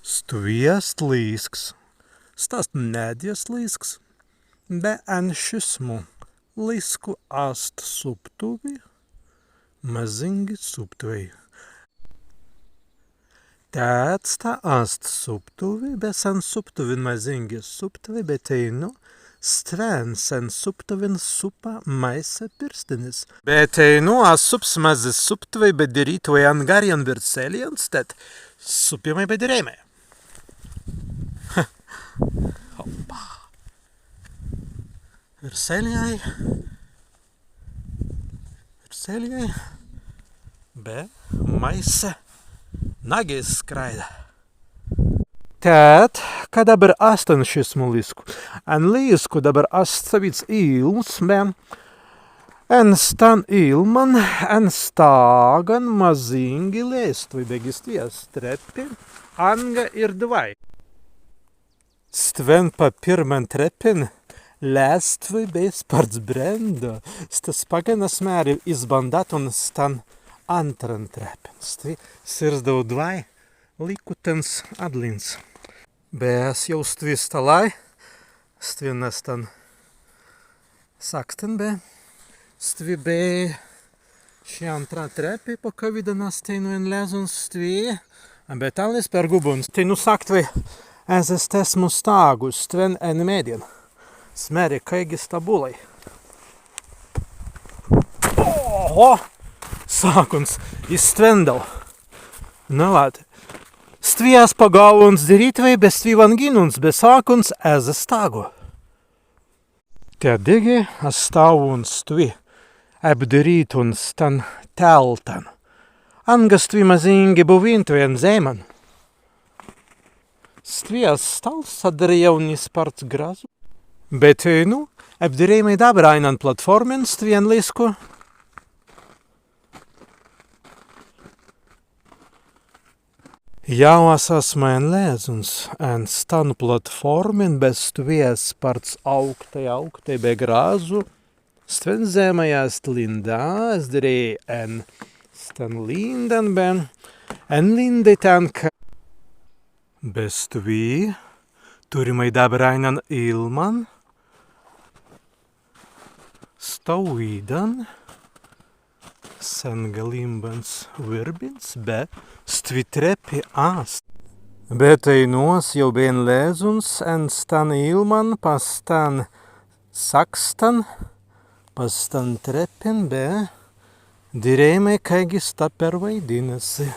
Stviest lisks, stast Meddjas lisks, be enšismu, lisku ast suptuvi, mazingi suptuvei. Tētsta ast suptuvi, besen suptuvin mazingi suptuvi, beteinu, stvēn sen suptuvin supa maisa pirstinis. Beteinu as sups mazis suptuvi, bedirītuvai angarian virsēliens, tad supimai bedirēmai. Hoppa. Virsēlijai, be maisa nagis skraida. Tēt, ka dabar astan šismu lisku, an lisku dabar astavīts īls, ben, en stan ilman, en stāgan mazingi lēstvi, begisties trepi, anga ir dvai. Stven pa pirman trepin, lēstvi bez parts brenda, stas paganas mēri izbandat un stan antran trepin. Stvi sirsdau dvai, likutens adlins. Bez jau stvi stalai, stvi nestan saksten be, stvi be šī antrā trepi, pa kavida nasteinu en lēzun stvi, bet alis per gubuns. Te nu saktvi, es esmu stāgu, stven en mēdien. Smēri kaigi stabulai. Oho! Sākuns izstvendau. Nalāt. Stvijas pagauns dirītvei, bez stvivan ginuns, bez sākuns eze stāgu. Te digi as stāvuns stvi, apdirīt un stan teltan. Anga stvi mazingi buvintuvien zeman. Stvijas stals sadarīja un izparts grazu. Bet, nu, apdirējumai dabrainan platformen stvien lisku. Jau esmu en lēzuns, en stanu platformen bez stvies parts augtai be grāzu. Stven zemajās lindā, es dirēju en stan lindan ben, en lindi tan, ka bez stvi, turimai dabrainan ilman, Stauīdan, sen galimbans virbins, be stvi trepi ast. Bet einos jau bien lēzuns, en stan ilman, pastan sakstan, pastan trepin, be dirēmai kaigi staper vaidinasi.